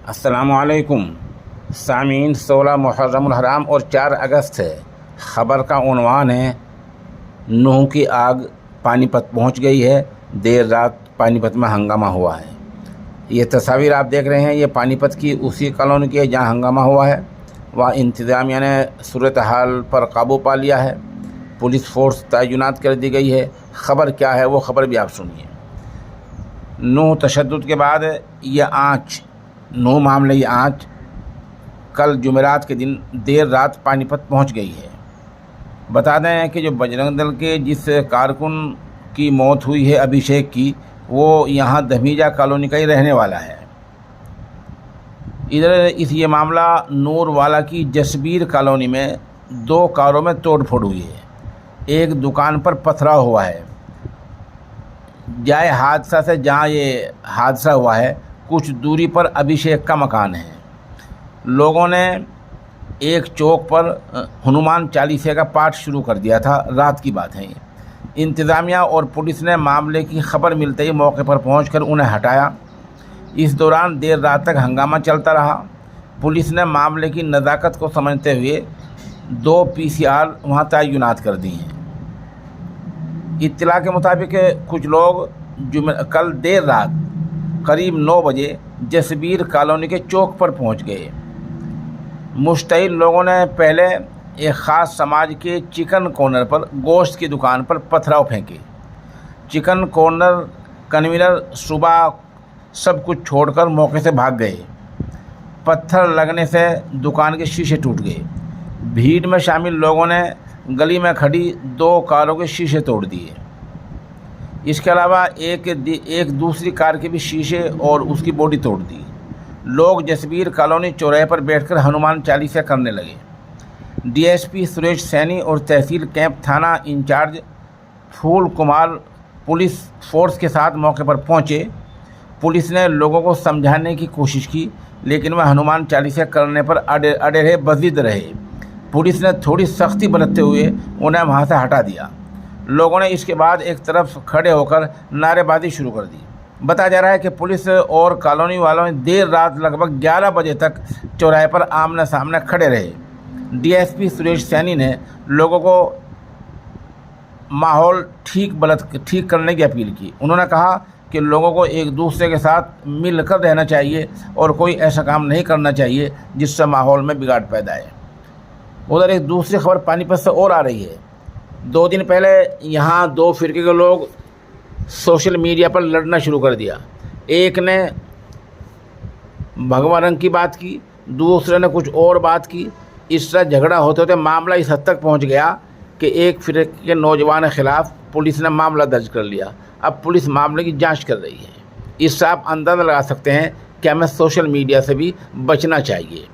अस्सलामुअलैकुम सामीन। 16 मुहर्रमुल हराम और 4 अगस्त है। ख़बर का उन्वान है नूह की आग पानीपत पहुंच गई है। देर रात पानीपत में हंगामा हुआ है। ये तस्वीर आप देख रहे हैं, ये पानीपत की उसी कॉलोनी की है जहां हंगामा हुआ है। वहाँ इंतज़ामिया ने सूरत हाल पर काबू पा लिया है। पुलिस फोर्स तैनात कर दी गई है। ख़बर क्या है वो ख़बर भी आप सुनिए। नूह तशद्दुद के बाद ये आँच, नूह मामले की आँच कल जुमेरात के दिन देर रात पानीपत पहुंच गई है। बता दें कि जो बजरंग दल के जिस कारकुन की मौत हुई है अभिषेक की, वो यहाँ दमीजा कॉलोनी का ही रहने वाला है। इधर ये मामला नूरवाला की जसबीर कॉलोनी में 2 कारों में तोड़फोड़ हुई है। एक दुकान पर पथराव हुआ है। जाए हादसा से जहाँ ये हादसा हुआ है कुछ दूरी पर अभिषेक का मकान है। लोगों ने एक चौक पर हनुमान चालीसा का पाठ शुरू कर दिया था। रात की बात है। इंतज़ामिया और पुलिस ने मामले की खबर मिलते ही मौके पर पहुंचकर उन्हें हटाया। इस दौरान देर रात तक हंगामा चलता रहा। पुलिस ने मामले की नज़ाकत को समझते हुए 2 PCR वहाँ तैनात कर दी हैं। इत्तला के मुताबिक कुछ लोग कल देर रात करीब 9 बजे जसबीर कॉलोनी के चौक पर पहुंच गए। मुश्तइल लोगों ने पहले एक ख़ास समाज के चिकन कॉर्नर पर गोश्त की दुकान पर पथराव फेंके। चिकन कॉर्नर कन्वीनर सुबह सब कुछ छोड़कर मौके से भाग गए। पत्थर लगने से दुकान के शीशे टूट गए। भीड़ में शामिल लोगों ने गली में खड़ी 2 कारों के शीशे तोड़ दिए। इसके अलावा एक दूसरी कार के भी शीशे और उसकी बॉडी तोड़ दी। लोग जसबीर कॉलोनी चौराहे पर बैठकर हनुमान चालीसा करने लगे। DSP सुरेश सैनी और तहसील कैंप थाना इंचार्ज फूल कुमार पुलिस फोर्स के साथ मौके पर पहुंचे। पुलिस ने लोगों को समझाने की कोशिश की, लेकिन वह हनुमान चालीसा करने पर अड़े रहे, बज़िद रहे। पुलिस ने थोड़ी सख्ती बरतते हुए उन्हें वहां से हटा दिया। लोगों ने इसके बाद एक तरफ खड़े होकर नारेबाजी शुरू कर दी। बताया जा रहा है कि पुलिस और कॉलोनी वालों ने देर रात लगभग 11 बजे तक चौराहे पर आमने सामने खड़े रहे। DSP सुरेश सैनी ने लोगों को माहौल ठीक करने की अपील की। उन्होंने कहा कि लोगों को एक दूसरे के साथ मिलकर रहना चाहिए और कोई ऐसा काम नहीं करना चाहिए जिससे माहौल में बिगाड़ पैदा है। उधर एक दूसरी खबर पानीपत से और आ रही है। 2 दिन पहले यहाँ 2 फिरके के लोग सोशल मीडिया पर लड़ना शुरू कर दिया। एक ने भगवा रंग की बात की, दूसरे ने कुछ और बात की। इस तरह झगड़ा होते होते मामला इस हद तक पहुँच गया कि एक फिरके के नौजवान के ख़िलाफ़ पुलिस ने मामला दर्ज कर लिया। अब पुलिस मामले की जांच कर रही है। इससे आप अंदाज़ा लगा सकते हैं कि हमें सोशल मीडिया से भी बचना चाहिए।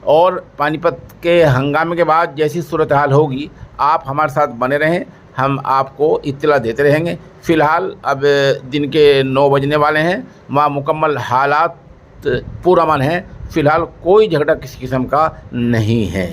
और पानीपत के हंगामे के बाद जैसी सूरत हाल होगी आप हमारे साथ बने रहें, हम आपको इत्तला देते रहेंगे। फ़िलहाल अब दिन के 9 बजने वाले हैं। वहाँ मुकम्मल हालात पूरा अमन है। फ़िलहाल कोई झगड़ा किसी किस्म का नहीं है।